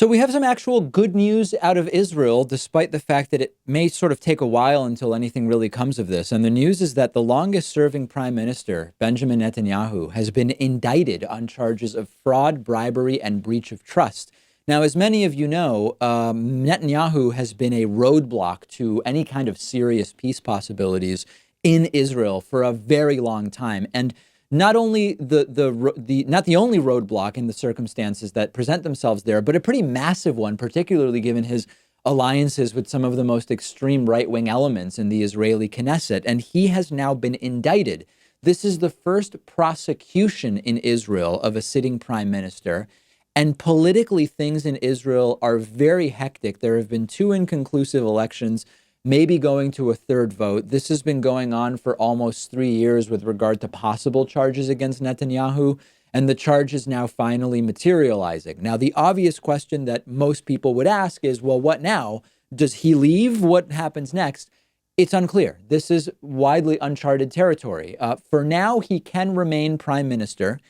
So we have some actual good news out of Israel, despite the fact that it may sort of take a while until anything really comes of this. And the news is that the longest serving prime minister, Benjamin Netanyahu, has been indicted on charges of fraud, bribery, and breach of trust. Now, as many of you know, Netanyahu has been a roadblock to any kind of serious peace possibilities in Israel for a very long time. And not only not the only roadblock in the circumstances that present themselves there, but a pretty massive one, particularly given his alliances with some of the most extreme right-wing elements in the Israeli Knesset. And he has now been indicted. This is the first prosecution in Israel of a sitting prime minister. And politically, things in Israel are very hectic. There have been two inconclusive elections, maybe going to a third vote. This has been going on for almost 3 years with regard to possible charges against Netanyahu, and the charge is now finally materializing. Now, the obvious question that most people would ask is, well, what now? Does he leave? What happens next? It's unclear. This is widely uncharted territory. For now, he can remain prime minister.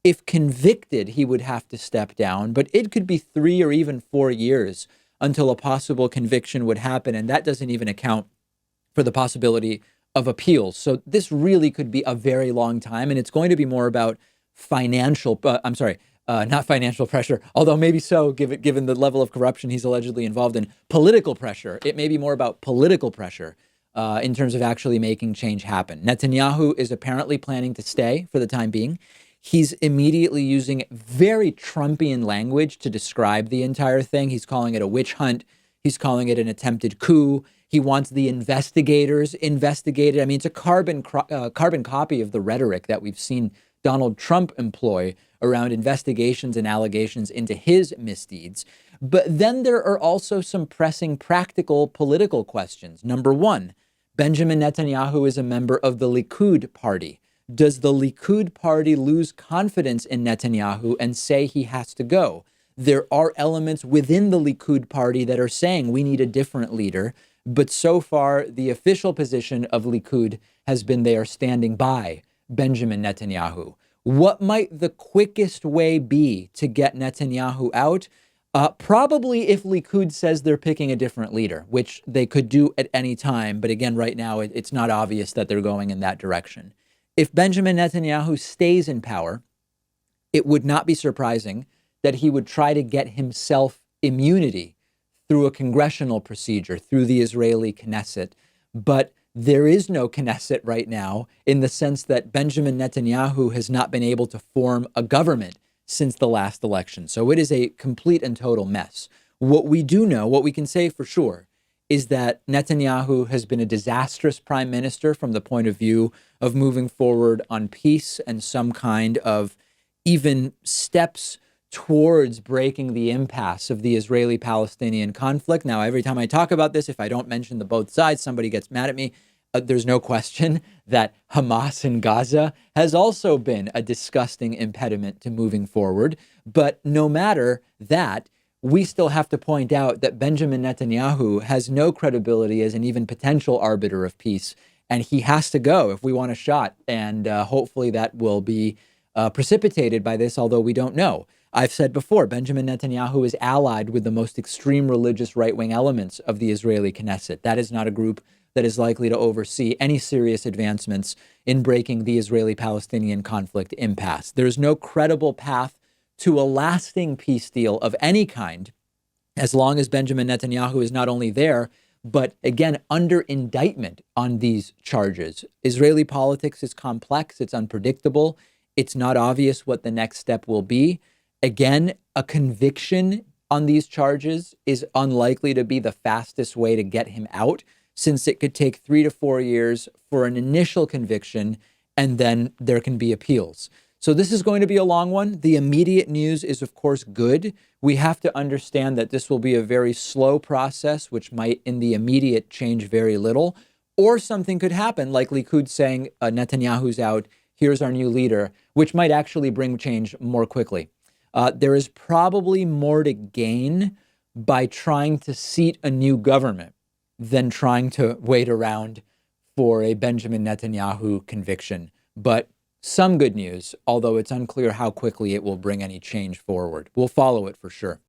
If convicted, he would have to step down, but it could be 3 or even 4 years until a possible conviction would happen. And that doesn't even account for the possibility of appeals. So this really could be a very long time. And it's going to be more about not financial pressure, although maybe so, given the level of corruption he's allegedly involved in. Political pressure. It may be more about political pressure in terms of actually making change happen. Netanyahu is apparently planning to stay for the time being. He's immediately using very Trumpian language to describe the entire thing. He's calling it a witch hunt. He's calling it an attempted coup. He wants the investigators investigated. I mean, it's a carbon copy of the rhetoric that we've seen Donald Trump employ around investigations and allegations into his misdeeds. But then there are also some pressing practical political questions. Number one, Benjamin Netanyahu is a member of the Likud party. Does the Likud party lose confidence in Netanyahu and say he has to go? There are elements within the Likud party that are saying we need a different leader. But so far, the official position of Likud has been they are standing by Benjamin Netanyahu. What might the quickest way be to get Netanyahu out? Probably if Likud says they're picking a different leader, which they could do at any time. But again, right now, it's not obvious that they're going in that direction. If Benjamin Netanyahu stays in power, it would not be surprising that he would try to get himself immunity through a congressional procedure, through the Israeli Knesset. But there is no Knesset right now in the sense that Benjamin Netanyahu has not been able to form a government since the last election. So it is a complete and total mess. What we do know, what we can say for sure, is that Netanyahu has been a disastrous prime minister from the point of view of moving forward on peace and some kind of even steps towards breaking the impasse of the Israeli-Palestinian conflict. Now, every time I talk about this, if I don't mention the both sides, somebody gets mad at me. There's no question that Hamas in Gaza has also been a disgusting impediment to moving forward. But no matter that, we still have to point out that Benjamin Netanyahu has no credibility as an even potential arbiter of peace, and he has to go if we want a shot. And hopefully that will be precipitated by this, although we don't know. I've said before, Benjamin Netanyahu is allied with the most extreme religious right-wing elements of the Israeli Knesset. That is not a group that is likely to oversee any serious advancements in breaking the Israeli-Palestinian conflict impasse. There is no credible path to a lasting peace deal of any kind, as long as Benjamin Netanyahu is not only there, but again, under indictment on these charges. Israeli politics is complex. It's unpredictable. It's not obvious what the next step will be. Again, a conviction on these charges is unlikely to be the fastest way to get him out, since it could take 3 to 4 years for an initial conviction, and then there can be appeals. So this is going to be a long one. The immediate news is, of course, good. We have to understand that this will be a very slow process, which might in the immediate change very little, or something could happen like Likud saying Netanyahu's out, here's our new leader, which might actually bring change more quickly. There is probably more to gain by trying to seat a new government than trying to wait around for a Benjamin Netanyahu conviction. But some good news, although it's unclear how quickly it will bring any change forward. We'll follow it for sure.